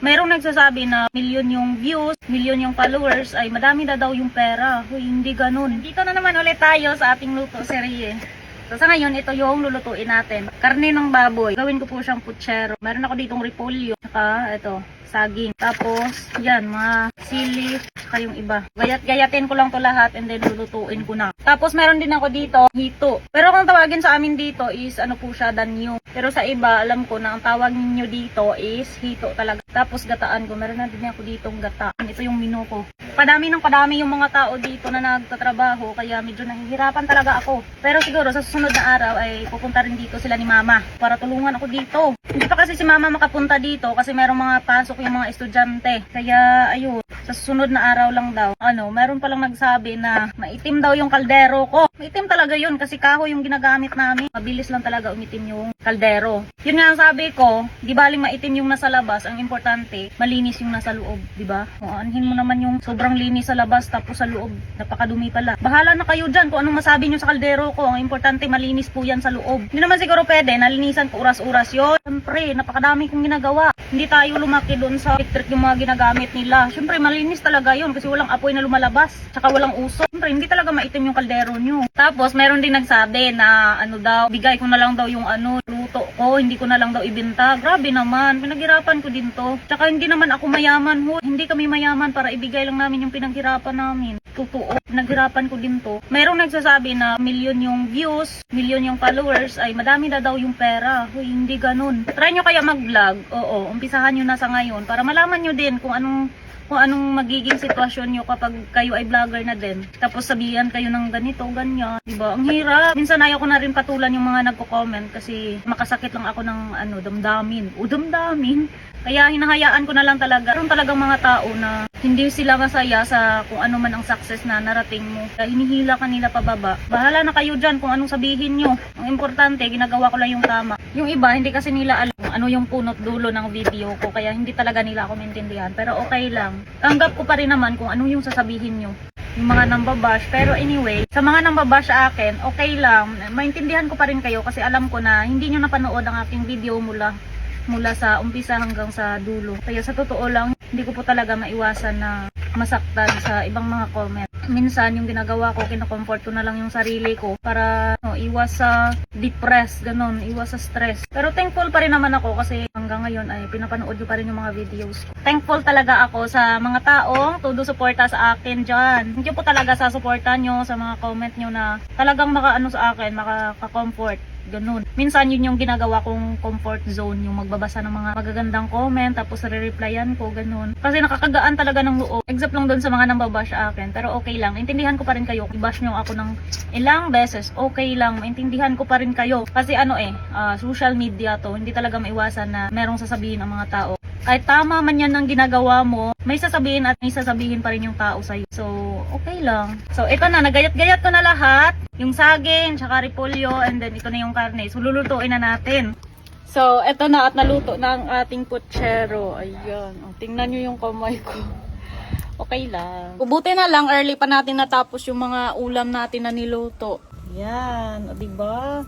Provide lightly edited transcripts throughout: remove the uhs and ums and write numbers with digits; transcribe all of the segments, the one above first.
Mayroong nagsasabi na milyon yung views, milyon yung followers, ay madami na daw yung pera. Huy, hindi ganun. Dito na naman ulit tayo sa ating luto serye. So sa ngayon, ito yung lulutuin natin. Karne ng baboy. Gawin ko po siyang putsero. Meron ako ditong repolyo. Saka ito, saging. Tapos, yan, mga sili, saka yung iba. Gayatin ko lang to lahat and then lulutuin ko na. Tapos meron din ako dito, hito. Pero kung tawagin sa amin dito is ano po siya, danyo. Pero sa iba, alam ko na ang tawag ninyo dito is hito talaga. Tapos gataan ko, meron na din ako ditong gata. Ito yung menu ko. Padami ng padami yung mga tao dito na nagtatrabaho, kaya medyo nahihirapan talaga ako. Pero siguro sa susunod na araw ay pupunta rin dito sila ni mama para tulungan ako dito. Hindi pa kasi si mama makapunta dito kasi merong mga pasok yung mga estudyante. Kaya ayun, sa susunod na araw lang daw. Meron palang nagsabi na maitim daw yung kaldero ko. Maitim talaga yun kasi kahoy yung ginagamit namin. Mabilis lang talaga umitim yung kaldero. Yun nga ang sabi ko, di baling maitim yung nasa labas, ang importante, malinis yung nasa loob, di ba? Anhin mo naman yung sobrang linis sa labas tapos sa loob, napakadumi pala. Bahala na kayo dyan kung anong masabi nyo sa kaldero ko. Ang importante, malinis po yan sa loob. Hindi naman siguro pwede, nalinisan ko oras-oras yun. Siyempre, napakadami kong ginagawa. Hindi tayo lumaki doon sa electric yung mga ginagamit nila. Siyempre, malinis talaga yun kasi walang apoy na lumalabas. Tsaka walang usok. Siyempre, hindi talaga maitim yung kaldero nyo. Tapos, meron din nagsabi na bigay ko na lang daw yung luto ko, hindi ko na lang daw ibenta. Grabe naman, pinaghirapan ko din to. Tsaka hindi naman ako mayaman ho. Hindi kami mayaman para ibigay lang namin yung pinaghirapan namin. Totoo, pinaghirapan ko din to. Mayroong nagsasabi na milyon yung views, milyon yung followers, ay madami na daw yung pera. Huy, hindi ganun. Try nyo kaya mag-vlog. Oo, umpisahan nyo na sa ngayon para malaman nyo din kung anong magiging sitwasyon nyo kapag kayo ay vlogger na din. Tapos sabihan kayo ng ganito, ganyan. Diba? Ang hirap. Minsan ayaw ko na rin patulan yung mga nagko-comment kasi makasakit lang ako ng damdamin. Damdamin. Kaya hinahayaan ko na lang talaga. Meron talagang mga tao na hindi sila masaya sa kung ano man ang success na narating mo. Kaya hinihila ka nila pababa. Bahala na kayo dyan kung anong sabihin nyo. Ang importante, ginagawa ko lang yung tama. Yung iba, hindi kasi nila alam ano yung punot dulo ng video ko. Kaya hindi talaga nila ako maintindihan. Pero okay lang. Tanggap ko pa rin naman kung ano yung sasabihin nyo. Yung mga nambabash. Pero anyway, sa mga nambabash sa akin, okay lang. Maintindihan ko pa rin kayo kasi alam ko na hindi nyo napanood ang aking video mula sa umpisa hanggang sa dulo. Kaya sa totoo lang, hindi ko po talaga maiwasan na masaktan sa ibang mga comment. Minsan yung ginagawa ko, kino-comfort ko na lang yung sarili ko para iwas sa depress, ganun, iwas sa stress. Pero thankful pa rin naman ako kasi hanggang ngayon ay pinapanood ko pa rin yung mga videos ko. Thankful talaga ako sa mga taong todo suporta sa akin dyan. Thank you po talaga sa suporta nyo, sa mga comment nyo na talagang sa akin, makaka-comfort. Ganun. Minsan yun yung ginagawa kong comfort zone, yung magbabasa ng mga magagandang comment, tapos re-replyan ko, ganun. Kasi nakakagaan talaga ng loob. Except lang doon sa mga nambabash sa akin. Pero okay lang. Intindihan ko pa rin kayo. I-bash nyo ako ng ilang beses. Okay lang. Maintindihan ko pa rin kayo. Kasi social media to. Hindi talaga maiwasan na merong sasabihin ang mga tao. Kahit tama man yan ang ginagawa mo, may sasabihin at may sasabihin pa rin yung tao sa'yo. So, okay lang. So, ito na. Nagayat-gayat ko na lahat. Yung saging, tsaka repolyo, and then ito na yung karne. So, lulutuin na natin. So, ito na at naluto na ang ating putsero. Ayan. Tingnan nyo yung kamay ko. Okay lang. Buti na lang, early pa natin natapos yung mga ulam natin na niluto. Ayan. O, diba?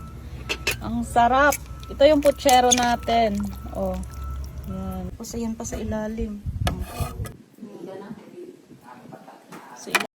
Ang sarap. Ito yung putsero natin. O. Ayan. Tapos ayan pa sa ilalim.